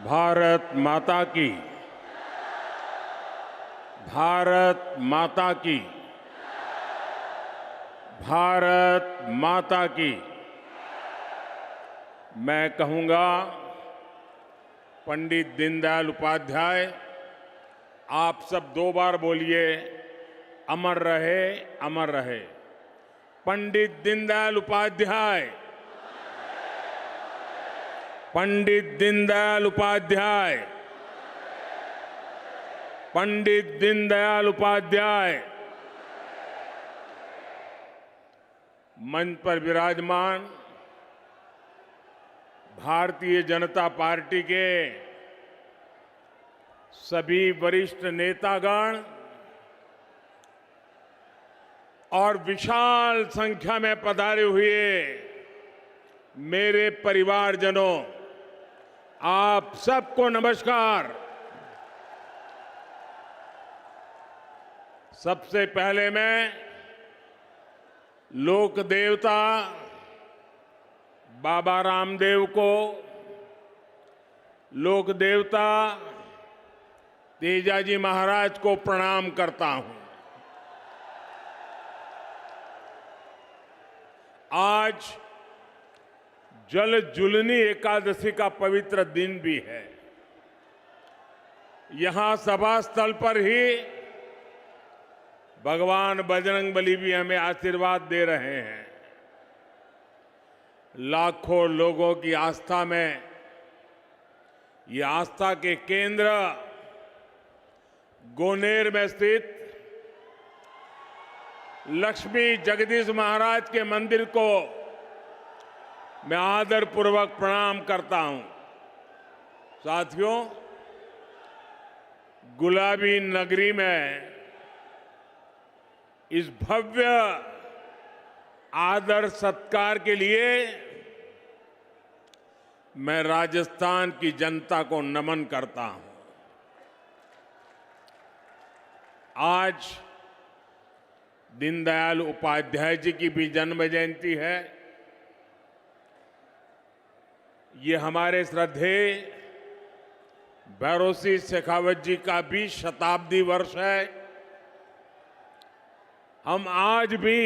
भारत माता की, भारत माता की, भारत माता की। मैं कहूंगा, पंडित दीनदयाल उपाध्याय, आप सब 2 बार बोलिए, अमर रहे, अमर रहे। पंडित दीनदयाल उपाध्याय, पंडित दीनदयाल उपाध्याय, पंडित दीनदयाल उपाध्याय। मंच पर विराजमान भारतीय जनता पार्टी के सभी वरिष्ठ नेतागण और विशाल संख्या में पधारे हुए मेरे परिवारजनों, आप सबको नमस्कार। सबसे पहले मैं लोक देवता बाबा रामदेव को, लोक देवता तेजाजी महाराज को प्रणाम करता हूं। आज जल जुलनी एकादशी का पवित्र दिन भी है। यहां सभा स्थल पर ही भगवान बजरंगबली भी हमें आशीर्वाद दे रहे हैं। लाखों लोगों की आस्था में ये आस्था के केंद्र गोनेर में स्थित लक्ष्मी जगदीश महाराज के मंदिर को मैं आदरपूर्वक प्रणाम करता हूं। साथियों, गुलाबी नगरी में इस भव्य आदर सत्कार के लिए मैं राजस्थान की जनता को नमन करता हूं। आज दीनदयाल उपाध्याय जी की भी जन्म जयंती है। ये हमारे श्रद्धेय भैरों सिंह शेखावत जी का भी शताब्दी वर्ष है। हम आज भी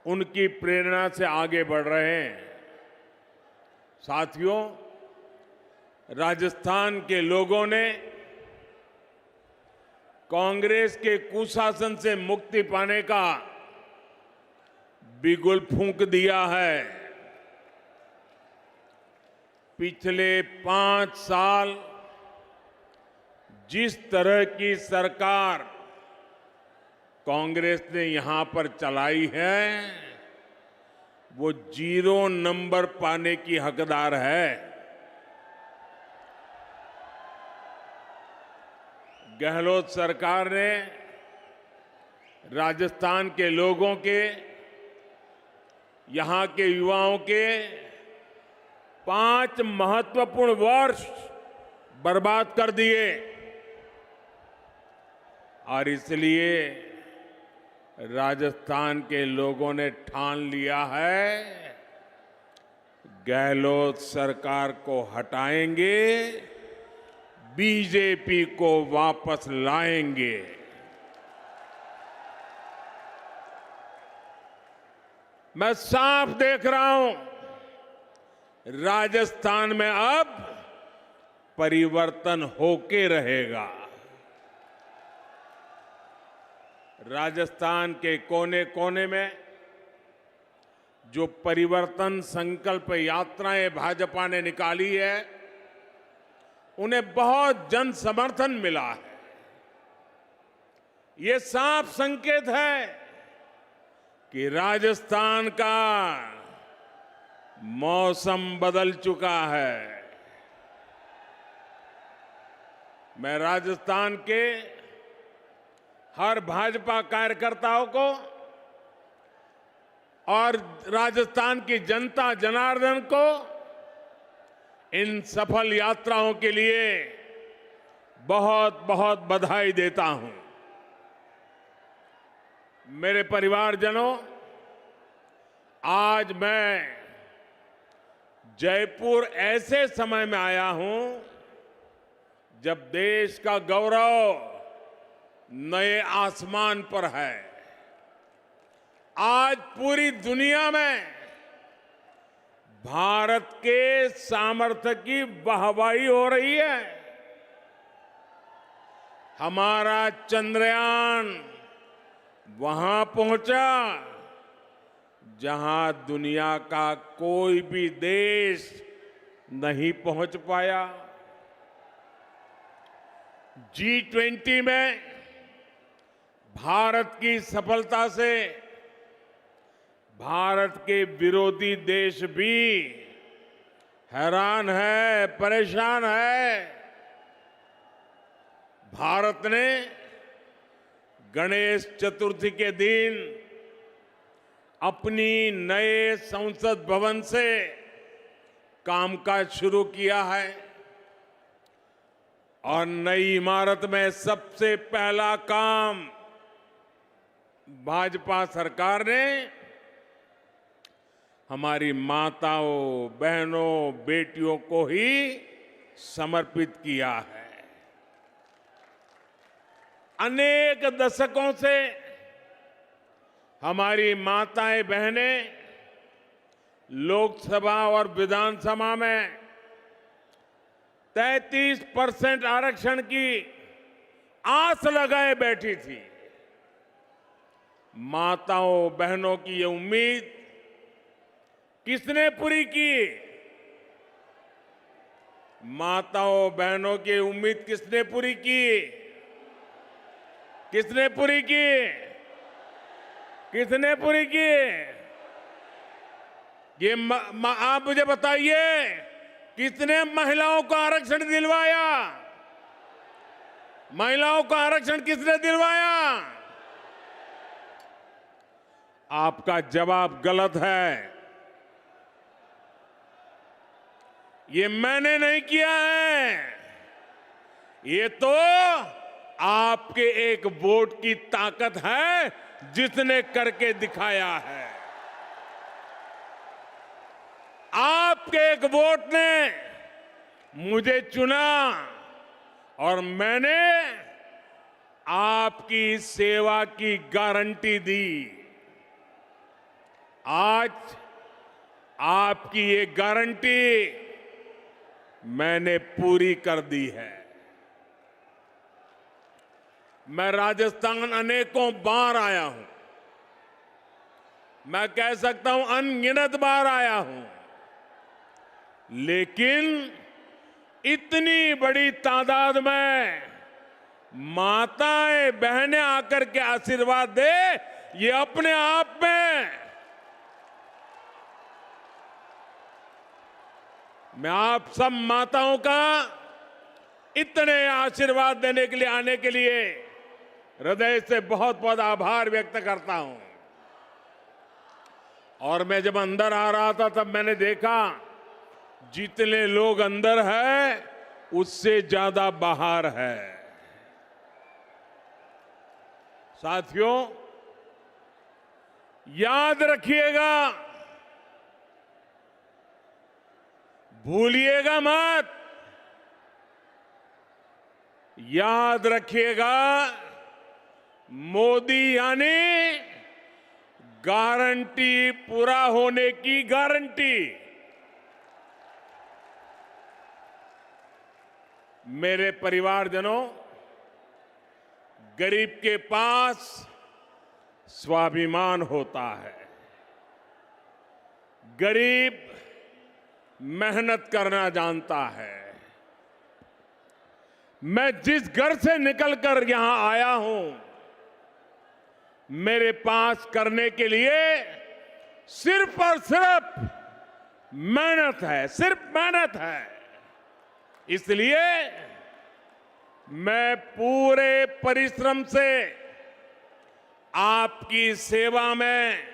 उनकी प्रेरणा से आगे बढ़ रहे हैं। साथियों, राजस्थान के लोगों ने कांग्रेस के कुशासन से मुक्ति पाने का बिगुल फूंक दिया है। पिछले 5 साल जिस तरह की सरकार कांग्रेस ने यहां पर चलाई है, वो 0 नंबर पाने की हकदार है। गहलोत सरकार ने राजस्थान के लोगों के, यहां के युवाओं के 5 महत्वपूर्ण वर्ष बर्बाद कर दिए और इसलिए राजस्थान के लोगों ने ठान लिया है, गहलोत सरकार को हटाएंगे, बीजेपी को वापस लाएंगे। मैं साफ देख रहा हूं, राजस्थान में अब परिवर्तन होके रहेगा। राजस्थान के कोने कोने में जो परिवर्तन संकल्प यात्राएं भाजपा ने निकाली है, उन्हें बहुत जन समर्थन मिला है। ये साफ संकेत है कि राजस्थान का मौसम बदल चुका है। मैं राजस्थान के हर भाजपा कार्यकर्ताओं को और राजस्थान की जनता जनार्दन को इन सफल यात्राओं के लिए बहुत बहुत बधाई देता हूं। मेरे परिवारजनों, आज मैं जयपुर ऐसे समय में आया हूं जब देश का गौरव नए आसमान पर है। आज पूरी दुनिया में भारत के सामर्थ्य की वाहवाही हो रही है। हमारा चंद्रयान वहां पहुंचा जहां दुनिया का कोई भी देश नहीं पहुंच पाया। G20 में भारत की सफलता से भारत के विरोधी देश भी हैरान है, परेशान है। भारत ने गणेश चतुर्थी के दिन अपनी नए संसद भवन से कामकाज शुरू किया है और नई इमारत में सबसे पहला काम भाजपा सरकार ने हमारी माताओं, बहनों, बेटियों को ही समर्पित किया है। अनेक दशकों से हमारी माताएं, बहनें लोकसभा और विधानसभा में 33% आरक्षण की आस लगाए बैठी थी। माताओं, बहनों की ये उम्मीद किसने पूरी की? माताओं, बहनों की उम्मीद किसने पूरी की? किसने पूरी की? किसने पूरी की? ये आप मुझे बताइए, किसने महिलाओं को आरक्षण दिलवाया? महिलाओं को आरक्षण किसने दिलवाया? आपका जवाब गलत है। ये मैंने नहीं किया है, ये तो आपके एक वोट की ताकत है जिसने करके दिखाया है। आपके एक वोट ने मुझे चुना और मैंने आपकी सेवा की गारंटी दी। आज आपकी ये गारंटी मैंने पूरी कर दी है। मैं राजस्थान अनेकों बार आया हूं, मैं कह सकता हूं अनगिनत बार आया हूं, लेकिन इतनी बड़ी तादाद में माताएं, बहनें आकर के आशीर्वाद दे, ये अपने आप में मैं आप सब माताओं का इतने आशीर्वाद देने के लिए, आने के लिए हृदय से बहुत बहुत आभार व्यक्त करता हूं। और मैं जब अंदर आ रहा था तब मैंने देखा जितने लोग अंदर है उससे ज्यादा बाहर है। साथियों, याद रखिएगा, भूलिएगा मत, याद रखिएगा, मोदी यानी गारंटी पूरा होने की गारंटी। मेरे परिवारजनों, गरीब के पास स्वाभिमान होता है। गरीब मेहनत करना जानता है। मैं जिस घर से निकलकर यहां आया हूं, मेरे पास करने के लिए सिर्फ और सिर्फ मेहनत है, सिर्फ मेहनत है। इसलिए मैं पूरे परिश्रम से आपकी सेवा में,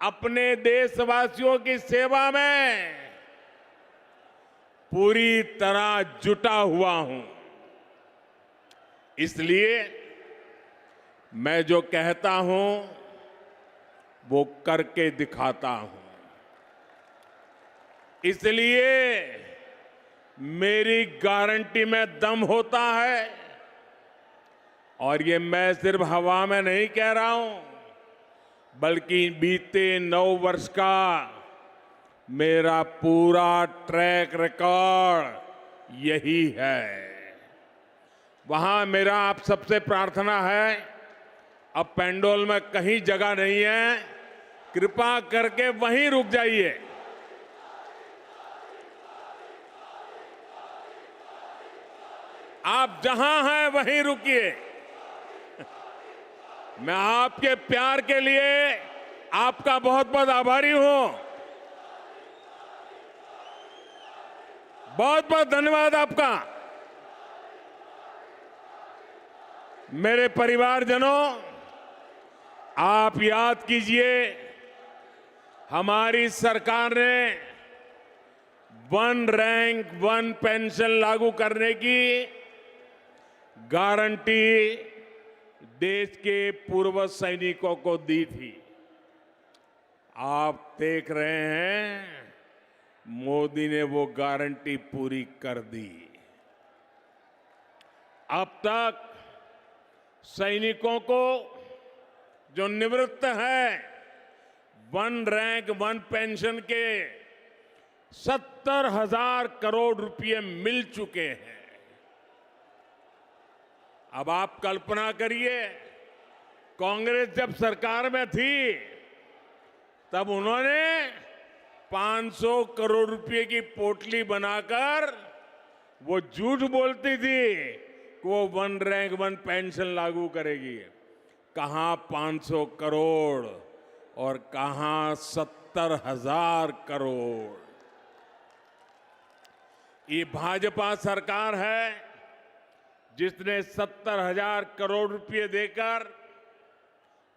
अपने देशवासियों की सेवा में पूरी तरह जुटा हुआ हूं। इसलिए मैं जो कहता हूं वो करके दिखाता हूं। इसलिए मेरी गारंटी में दम होता है और ये मैं सिर्फ हवा में नहीं कह रहा हूं, बल्कि बीते 9 वर्ष का मेरा पूरा ट्रैक रिकॉर्ड यही है। वहां मेरा आप सबसे प्रार्थना है, अब पेंडोल में कहीं जगह नहीं है, कृपा करके वहीं रुक जाइए। आप जहां हैं वहीं रुकिए। मैं आपके प्यार के लिए आपका बहुत बहुत आभारी हूं। बहुत बहुत धन्यवाद आपका। मेरे परिवारजनों, आप याद कीजिए, हमारी सरकार ने वन रैंक वन पेंशन लागू करने की गारंटी देश के पूर्व सैनिकों को दी थी। आप देख रहे हैं, मोदी ने वो गारंटी पूरी कर दी। अब तक सैनिकों को जो निवृत्त है वन रैंक वन पेंशन के 70,000 करोड़ रुपए मिल चुके हैं। अब आप कल्पना करिए, कांग्रेस जब सरकार में थी तब उन्होंने 500 करोड़ रुपए की पोटली बनाकर वो झूठ बोलती थी कि वो वन रैंक वन पेंशन लागू करेगी। कहां 500 करोड़ और कहां 70,000 करोड़। ये भाजपा सरकार है जिसने 70,000 करोड़ रुपए देकर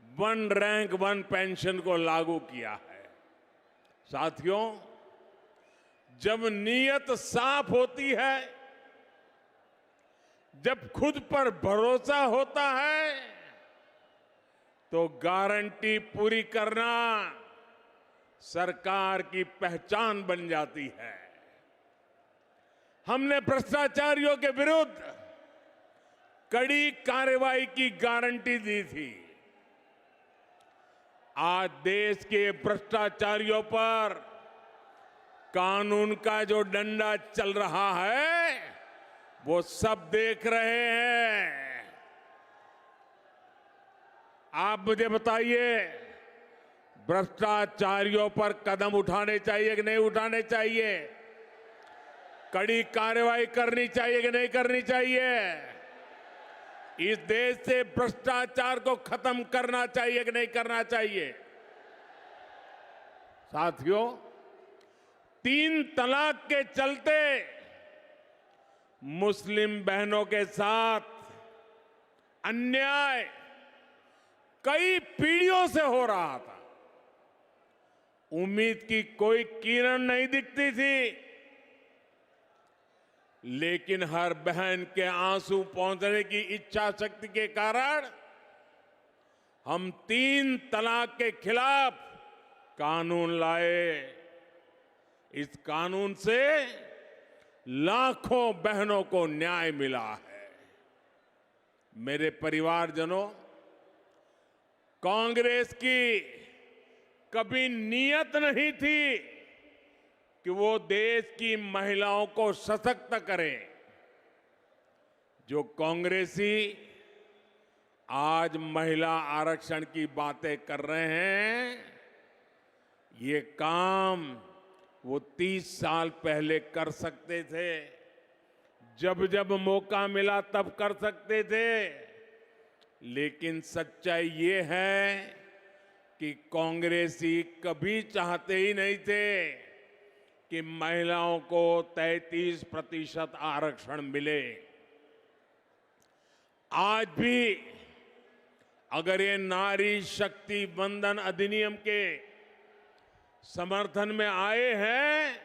वन रैंक वन पेंशन को लागू किया है। साथियों, जब नीयत साफ होती है, जब खुद पर भरोसा होता है, तो गारंटी पूरी करना सरकार की पहचान बन जाती है। हमने भ्रष्टाचारियों के विरुद्ध कड़ी कार्रवाई की गारंटी दी थी। आज देश के भ्रष्टाचारियों पर कानून का जो डंडा चल रहा है, वो सब देख रहे हैं। आप मुझे बताइए, भ्रष्टाचारियों पर कदम उठाने चाहिए कि नहीं उठाने चाहिए? कड़ी कार्रवाई करनी चाहिए कि नहीं करनी चाहिए? इस देश से भ्रष्टाचार को खत्म करना चाहिए कि नहीं करना चाहिए? साथियों, 3 तलाक के चलते मुस्लिम बहनों के साथ अन्याय कई पीढ़ियों से हो रहा था। उम्मीद की कोई किरण नहीं दिखती थी, लेकिन हर बहन के आंसू पहुंचने की इच्छा शक्ति के कारण हम 3 तलाक के खिलाफ कानून लाए। इस कानून से लाखों बहनों को न्याय मिला है। मेरे परिवारजनों, कांग्रेस की कभी नीयत नहीं थी कि वो देश की महिलाओं को सशक्त करे। जो कांग्रेसी आज महिला आरक्षण की बातें कर रहे हैं, ये काम वो 30 साल पहले कर सकते थे। जब जब मौका मिला तब कर सकते थे। लेकिन सच्चाई ये है कि कांग्रेसी कभी चाहते ही नहीं थे कि महिलाओं को 33% आरक्षण मिले। आज भी अगर ये नारी शक्ति वंदन अधिनियम के समर्थन में आए हैं,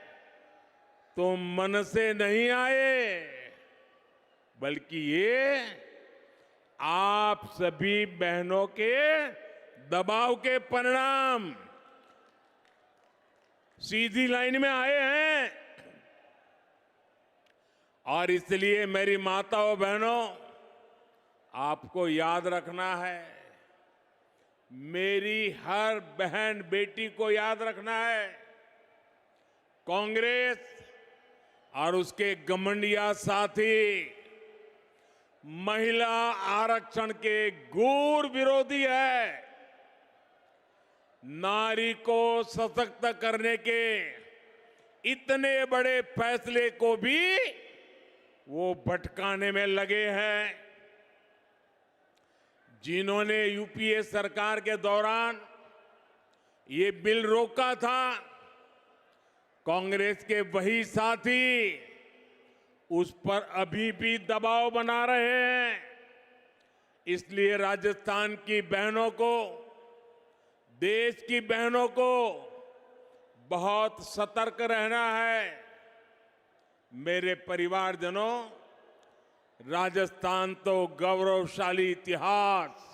तो मन से नहीं आए, बल्कि ये आप सभी बहनों के दबाव के परिणाम सीधी लाइन में आए हैं। और इसलिए मेरी माताओं बहनों, आपको याद रखना है, मेरी हर बहन बेटी को याद रखना है, कांग्रेस और उसके घमंडिया साथी महिला आरक्षण के घोर विरोधी है। नारी को सशक्त करने के इतने बड़े फैसले को भी वो भटकाने में लगे हैं। जिन्होंने यूपीए सरकार के दौरान ये बिल रोका था, कांग्रेस के वही साथी उस पर अभी भी दबाव बना रहे हैं। इसलिए राजस्थान की बहनों को, देश की बहनों को बहुत सतर्क रहना है। मेरे परिवारजनों, राजस्थान तो गौरवशाली इतिहास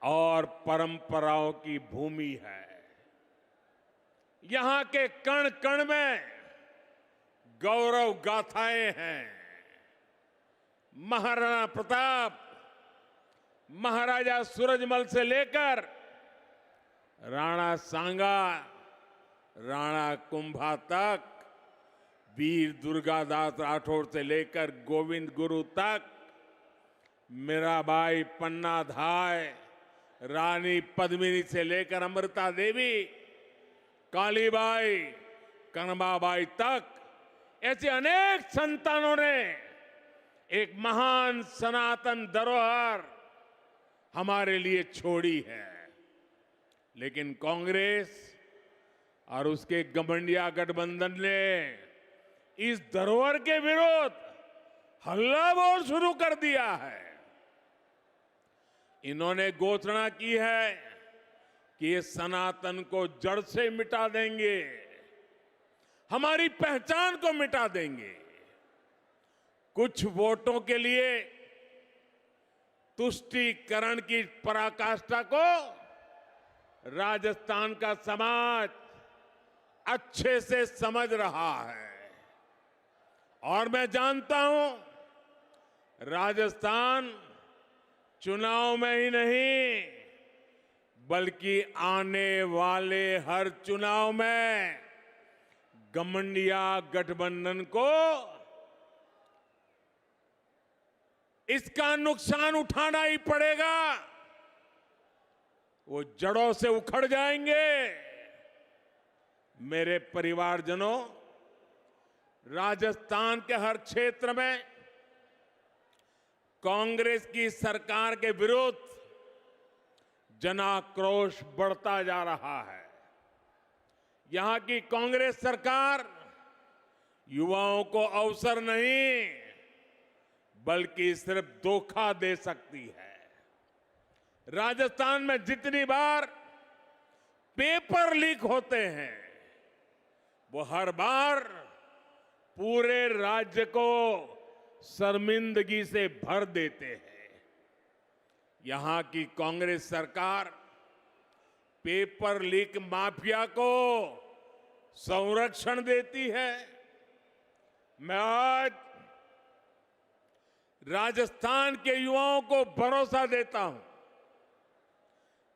और परंपराओं की भूमि है। यहां के कण कण में गौरव गाथाएं हैं। महाराणा प्रताप, महाराजा सूरजमल से लेकर राणा सांगा, राणा कुंभा तक, वीर दुर्गादास राठौर से लेकर गोविंद गुरु तक, मीराबाई, पन्ना धाय, रानी पद्मिनी से लेकर अमृता देवी, कालीबाई, कनबाबाई तक, ऐसे अनेक संतानों ने एक महान सनातन धरोहर हमारे लिए छोड़ी है। लेकिन कांग्रेस और उसके घमंडिया गठबंधन ने इस धरोहर के विरोध हल्ला बोल शुरू कर दिया है। इन्होंने घोषणा की है कि ये सनातन को जड़ से मिटा देंगे, हमारी पहचान को मिटा देंगे। कुछ वोटों के लिए तुष्टीकरण की पराकाष्ठा को राजस्थान का समाज अच्छे से समझ रहा है। और मैं जानता हूं, राजस्थान चुनाव में ही नहीं, बल्कि आने वाले हर चुनाव में घमंडिया गठबंधन को इसका नुकसान उठाना ही पड़ेगा। वो जड़ों से उखड़ जाएंगे। मेरे परिवारजनों, राजस्थान के हर क्षेत्र में कांग्रेस की सरकार के विरुद्ध जनाक्रोश बढ़ता जा रहा है। यहां की कांग्रेस सरकार युवाओं को अवसर नहीं, बल्कि सिर्फ धोखा दे सकती है। राजस्थान में जितनी बार पेपर लीक होते हैं, वो हर बार पूरे राज्य को शर्मिंदगी से भर देते हैं। यहां की कांग्रेस सरकार पेपर लीक माफिया को संरक्षण देती है। मैं आज राजस्थान के युवाओं को भरोसा देता हूं,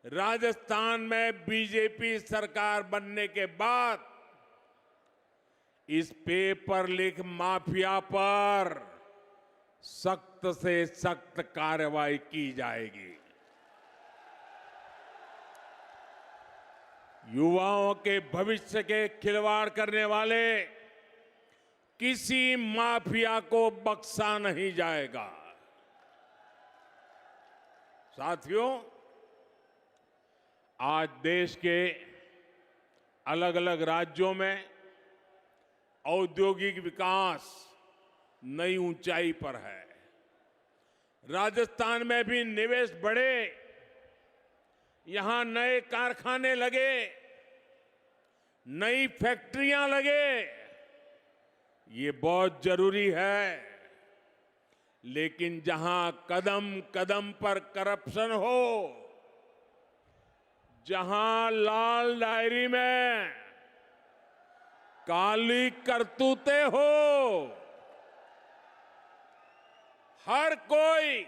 राजस्थान में बीजेपी सरकार बनने के बाद इस पेपर लीक माफिया पर सख्त से सख्त कार्रवाई की जाएगी। युवाओं के भविष्य के खिलवाड़ करने वाले किसी माफिया को बख्शा नहीं जाएगा। साथियों, आज देश के अलग अलग राज्यों में औद्योगिक विकास नई ऊंचाई पर है। राजस्थान में भी निवेश बढ़े, यहां नए कारखाने लगे, नई फैक्ट्रियां लगे, ये बहुत जरूरी है। लेकिन जहां कदम कदम पर करप्शन हो, जहां लाल डायरी में काली करतूतें हो, हर कोई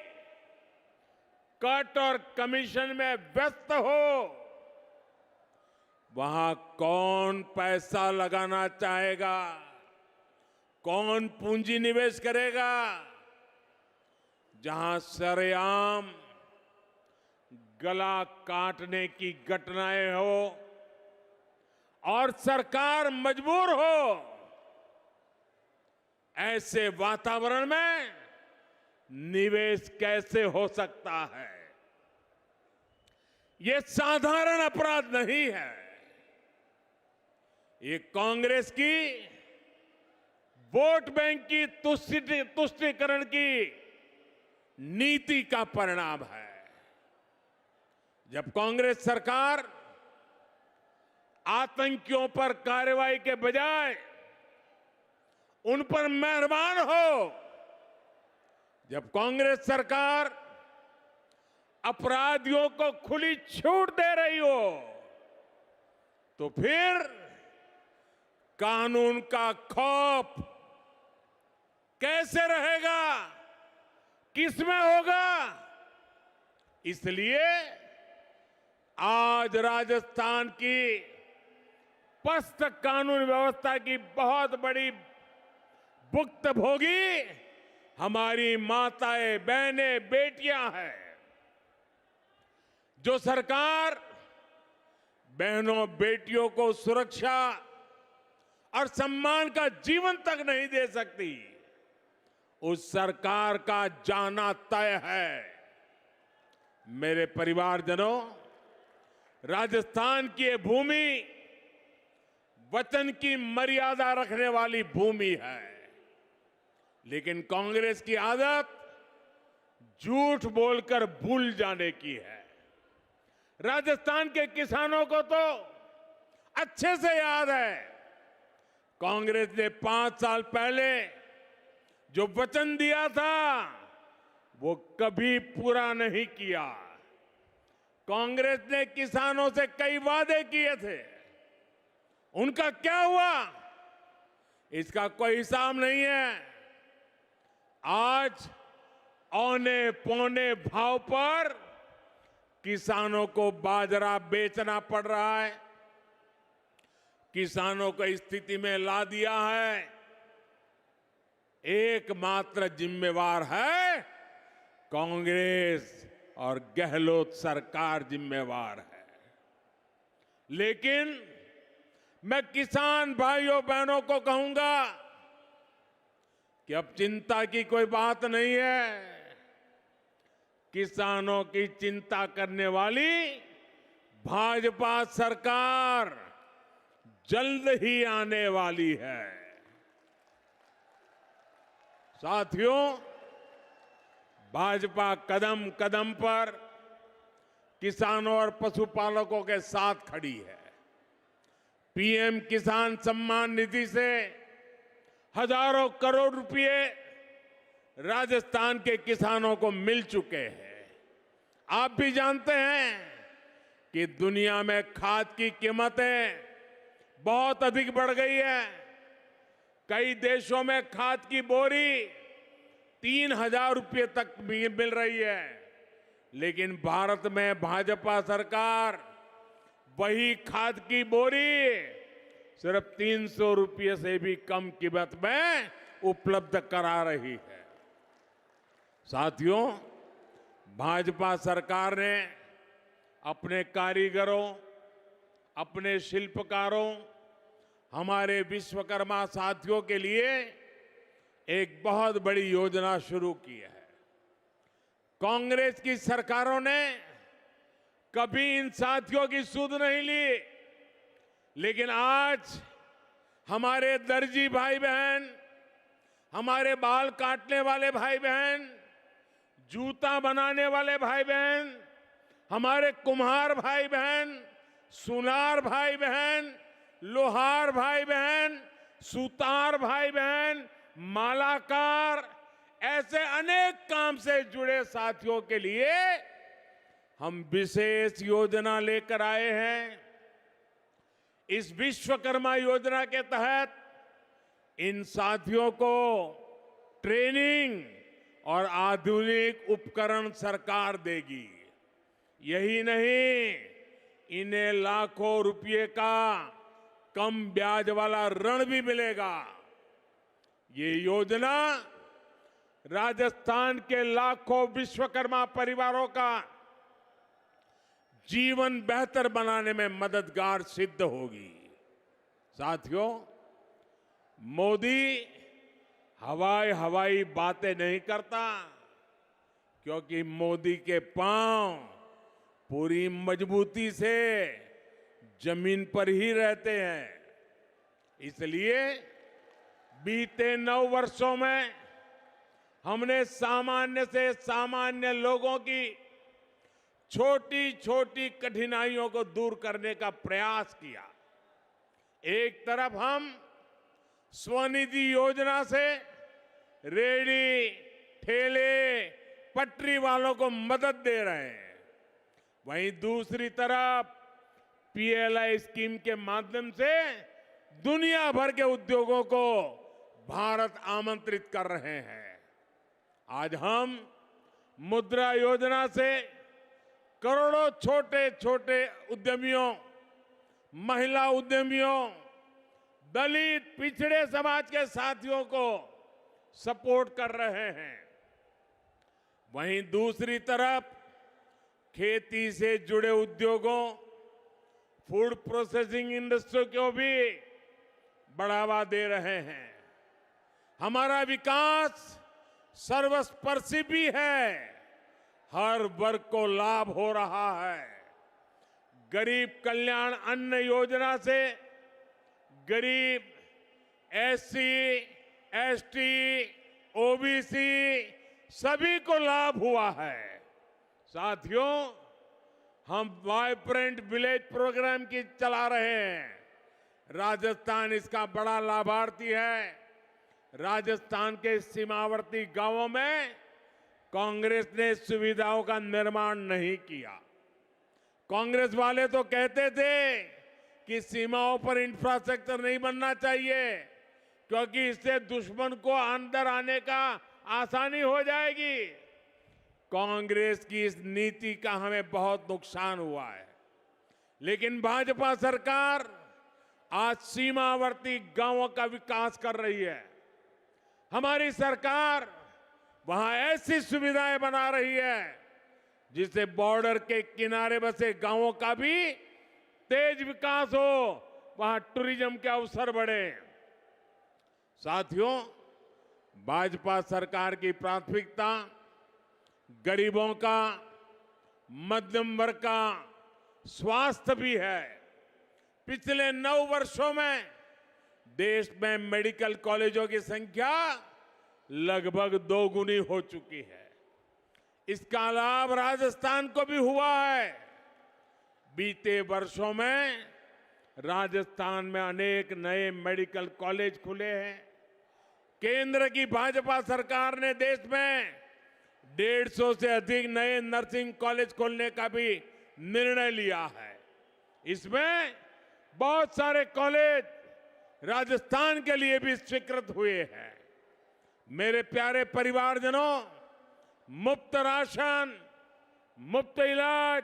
कट और कमीशन में व्यस्त हो, वहां कौन पैसा लगाना चाहेगा, कौन पूंजी निवेश करेगा? जहां सरेआम गला काटने की घटनाएं हो और सरकार मजबूर हो, ऐसे वातावरण में निवेश कैसे हो सकता है? ये साधारण अपराध नहीं है। ये कांग्रेस की वोट बैंक की तुष्टीकरण की नीति का परिणाम है। जब कांग्रेस सरकार आतंकियों पर कार्रवाई के बजाय उन पर मेहरबान हो, जब कांग्रेस सरकार अपराधियों को खुली छूट दे रही हो, तो फिर कानून का खौफ कैसे रहेगा, किसमें होगा? इसलिए आज राजस्थान की पस्त कानून व्यवस्था की बहुत बड़ी भुक्तभोगी हमारी माताएं, बहनें, बेटियां हैं। जो सरकार बहनों बेटियों को सुरक्षा और सम्मान का जीवन तक नहीं दे सकती, उस सरकार का जाना तय है। मेरे परिवारजनों, राजस्थान की ये भूमि वचन की मर्यादा रखने वाली भूमि है, लेकिन कांग्रेस की आदत झूठ बोलकर भूल जाने की है। राजस्थान के किसानों को तो अच्छे से याद है, कांग्रेस ने 5 साल पहले जो वचन दिया था वो कभी पूरा नहीं किया। कांग्रेस ने किसानों से कई वादे किए थे, उनका क्या हुआ इसका कोई हिसाब नहीं है। आज औने पौने भाव पर किसानों को बाजरा बेचना पड़ रहा है। किसानों को इस स्थिति में ला दिया है। एकमात्र जिम्मेवार है कांग्रेस और गहलोत सरकार जिम्मेवार है। लेकिन मैं किसान भाइयों बहनों को कहूंगा कि अब चिंता की कोई बात नहीं है। किसानों की चिंता करने वाली भाजपा सरकार जल्द ही आने वाली है। साथियों, भाजपा कदम कदम पर किसानों और पशुपालकों के साथ खड़ी है। पीएम किसान सम्मान निधि से हजारों करोड़ रुपए राजस्थान के किसानों को मिल चुके हैं। आप भी जानते हैं कि दुनिया में खाद की कीमतें बहुत अधिक बढ़ गई है। कई देशों में खाद की बोरी 3,000 रुपये तक मिल रही है, लेकिन भारत में भाजपा सरकार वही खाद की बोरी सिर्फ 300 रुपये से भी कम कीमत में उपलब्ध करा रही है। साथियों, भाजपा सरकार ने अपने कारीगरों, अपने शिल्पकारों, हमारे विश्वकर्मा साथियों के लिए एक बहुत बड़ी योजना शुरू की है। कांग्रेस की सरकारों ने कभी इन साथियों की सुध नहीं ली, लेकिन आज हमारे दर्जी भाई बहन, हमारे बाल काटने वाले भाई बहन, जूता बनाने वाले भाई बहन, हमारे कुम्हार भाई बहन, सुनार भाई बहन, लोहार भाई बहन, सुतार भाई बहन, मालाकार, ऐसे अनेक काम से जुड़े साथियों के लिए हम विशेष योजना लेकर आए हैं। इस विश्वकर्मा योजना के तहत इन साथियों को ट्रेनिंग और आधुनिक उपकरण सरकार देगी। यही नहीं, इन्हें लाखों रुपए का कम ब्याज वाला ऋण भी मिलेगा। ये योजना राजस्थान के लाखों विश्वकर्मा परिवारों का जीवन बेहतर बनाने में मददगार सिद्ध होगी। साथियों, मोदी हवाई बातें नहीं करता, क्योंकि मोदी के पांव पूरी मजबूती से जमीन पर ही रहते हैं। इसलिए बीते 9 वर्षों में हमने सामान्य से सामान्य लोगों की छोटी छोटी कठिनाइयों को दूर करने का प्रयास किया। एक तरफ हम स्वनिधि योजना से रेहड़ी, ठेले, पटरी वालों को मदद दे रहे हैं, वहीं दूसरी तरफ पीएलआई स्कीम के माध्यम से दुनिया भर के उद्योगों को भारत आमंत्रित कर रहे हैं। आज हम मुद्रा योजना से करोड़ों छोटे छोटे उद्यमियों, महिला उद्यमियों, दलित पिछड़े समाज के साथियों को सपोर्ट कर रहे हैं। वहीं दूसरी तरफ खेती से जुड़े उद्योगों, फूड प्रोसेसिंग इंडस्ट्री को भी बढ़ावा दे रहे हैं। हमारा विकास सर्वस्पर्शी भी है, हर वर्ग को लाभ हो रहा है। गरीब कल्याण अन्न योजना से गरीब, एससी, एसटी, ओबीसी सभी को लाभ हुआ है। साथियों, हम वाइब्रेंट विलेज प्रोग्राम की चला रहे हैं। राजस्थान इसका बड़ा लाभार्थी है। राजस्थान के सीमावर्ती गांवों में कांग्रेस ने सुविधाओं का निर्माण नहीं किया। कांग्रेस वाले तो कहते थे कि सीमाओं पर इंफ्रास्ट्रक्चर नहीं बनना चाहिए, क्योंकि इससे दुश्मन को अंदर आने का आसानी हो जाएगी। कांग्रेस की इस नीति का हमें बहुत नुकसान हुआ है। लेकिन भाजपा सरकार आज सीमावर्ती गांवों का विकास कर रही है। हमारी सरकार वहां ऐसी सुविधाएं बना रही है जिससे बॉर्डर के किनारे बसे गांवों का भी तेज विकास हो, वहां टूरिज्म के अवसर बढ़े। साथियों, भाजपा सरकार की प्राथमिकता गरीबों का, मध्यम वर्ग का स्वास्थ्य भी है। पिछले 9 वर्षों में देश में मेडिकल कॉलेजों की संख्या लगभग 2 गुनी हो चुकी है। इसका लाभ राजस्थान को भी हुआ है। बीते वर्षों में राजस्थान में अनेक नए मेडिकल कॉलेज खुले हैं। केंद्र की भाजपा सरकार ने देश में 150 से अधिक नए नर्सिंग कॉलेज खोलने का भी निर्णय लिया है। इसमें बहुत सारे कॉलेज राजस्थान के लिए भी स्वीकृत हुए हैं। मेरे प्यारे परिवारजनों, मुफ्त राशन, मुफ्त इलाज,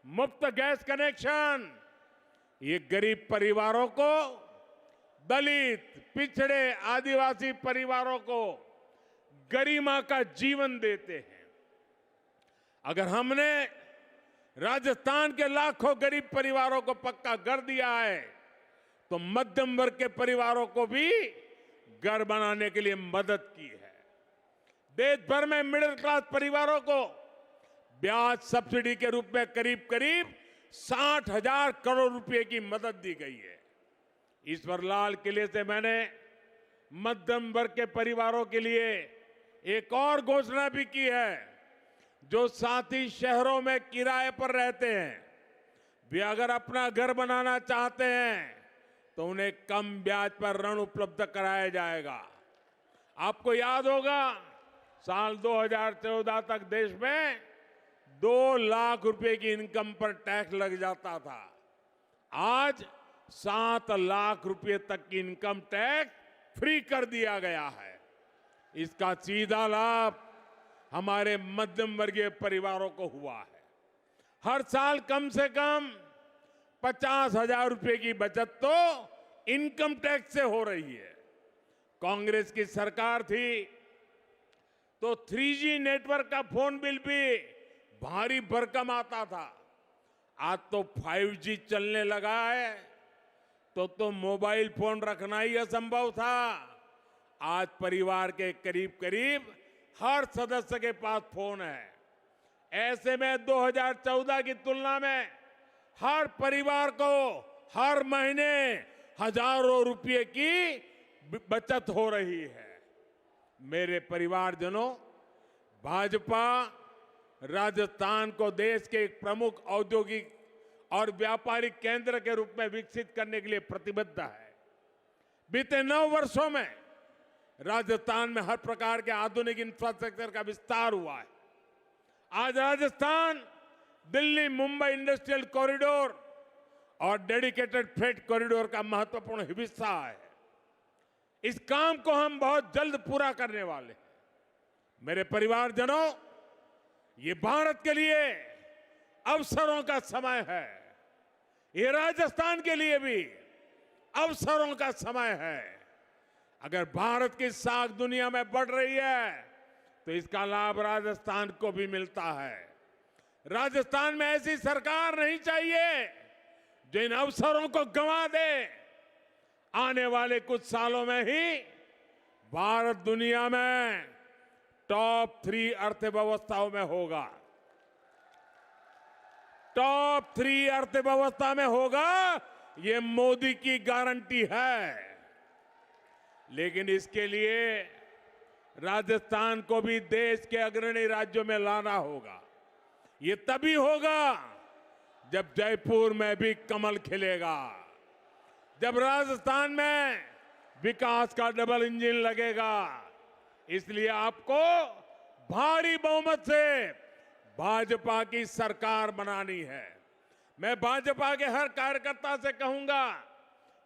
मुफ्त गैस कनेक्शन, ये गरीब परिवारों को, दलित, पिछड़े, आदिवासी परिवारों को गरिमा का जीवन देते हैं। अगर हमने राजस्थान के लाखों गरीब परिवारों को पक्का घर दिया है, तो मध्यम वर्ग के परिवारों को भी घर बनाने के लिए मदद की है। देश भर में मिडिल क्लास परिवारों को ब्याज सब्सिडी के रूप में करीब करीब 60,000 करोड़ रुपए की मदद दी गई है। ईश्वर लाल किले से मैंने मध्यम वर्ग के परिवारों के लिए एक और घोषणा भी की है। जो साथी शहरों में किराए पर रहते हैं, वे अगर अपना घर बनाना चाहते हैं तो उन्हें कम ब्याज पर ऋण उपलब्ध कराया जाएगा। आपको याद होगा, साल 2014 तक देश में 2 लाख रुपए की इनकम पर टैक्स लग जाता था। आज 7 लाख रुपए तक की इनकम टैक्स फ्री कर दिया गया है। इसका सीधा लाभ हमारे मध्यम वर्गीय परिवारों को हुआ है। हर साल कम से कम 50,000 रुपए की बचत तो इनकम टैक्स से हो रही है। कांग्रेस की सरकार थी तो 3G नेटवर्क का फोन बिल भी भारी भरकम आता था। आज तो 5G चलने लगा है तो मोबाइल फोन रखना ही असंभव था। आज परिवार के करीब करीब हर सदस्य के पास फोन है। ऐसे में 2014 की तुलना में हर परिवार को हर महीने हजारों रुपए की बचत हो रही है। मेरे परिवारजनों, भाजपा राजस्थान को देश के एक प्रमुख औद्योगिक और व्यापारिक केंद्र के रूप में विकसित करने के लिए प्रतिबद्ध है। बीते 9 वर्षों में राजस्थान में हर प्रकार के आधुनिक इंफ्रास्ट्रक्चर का विस्तार हुआ है। आज राजस्थान दिल्ली मुंबई इंडस्ट्रियल कॉरिडोर और डेडिकेटेड फ्रेट कॉरिडोर का महत्वपूर्ण हिस्सा है। इस काम को हम बहुत जल्द पूरा करने वाले हैं। मेरे परिवारजनों, ये भारत के लिए अवसरों का समय है। ये राजस्थान के लिए भी अवसरों का समय है। अगर भारत की साख दुनिया में बढ़ रही है तो इसका लाभ राजस्थान को भी मिलता है। राजस्थान में ऐसी सरकार नहीं चाहिए जो इन अवसरों को गंवा दे। आने वाले कुछ सालों में ही भारत दुनिया में टॉप 3 अर्थव्यवस्थाओं में होगा। टॉप 3 अर्थव्यवस्था में होगा, ये मोदी की गारंटी है। लेकिन इसके लिए राजस्थान को भी देश के अग्रणी राज्यों में लाना होगा। ये तभी होगा जब जयपुर में भी कमल खिलेगा, जब राजस्थान में विकास का डबल इंजन लगेगा। इसलिए आपको भारी बहुमत से भाजपा की सरकार बनानी है। मैं भाजपा के हर कार्यकर्ता से कहूंगा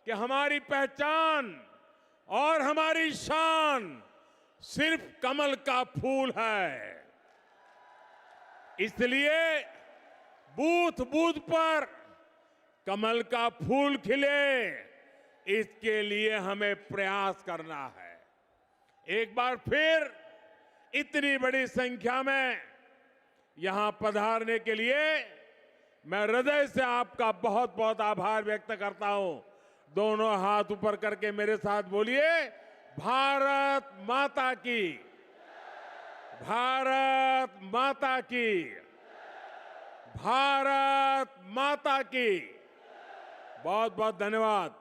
कि हमारी पहचान और हमारी शान सिर्फ कमल का फूल है। इसलिए बूथ बूथ पर कमल का फूल खिले, इसके लिए हमें प्रयास करना है। एक बार फिर इतनी बड़ी संख्या में यहां पधारने के लिए मैं हृदय से आपका बहुत बहुत आभार व्यक्त करता हूं। दोनों हाथ ऊपर करके मेरे साथ बोलिए, भारत माता की, भारत माता की, भारत माता की। बहुत बहुत धन्यवाद।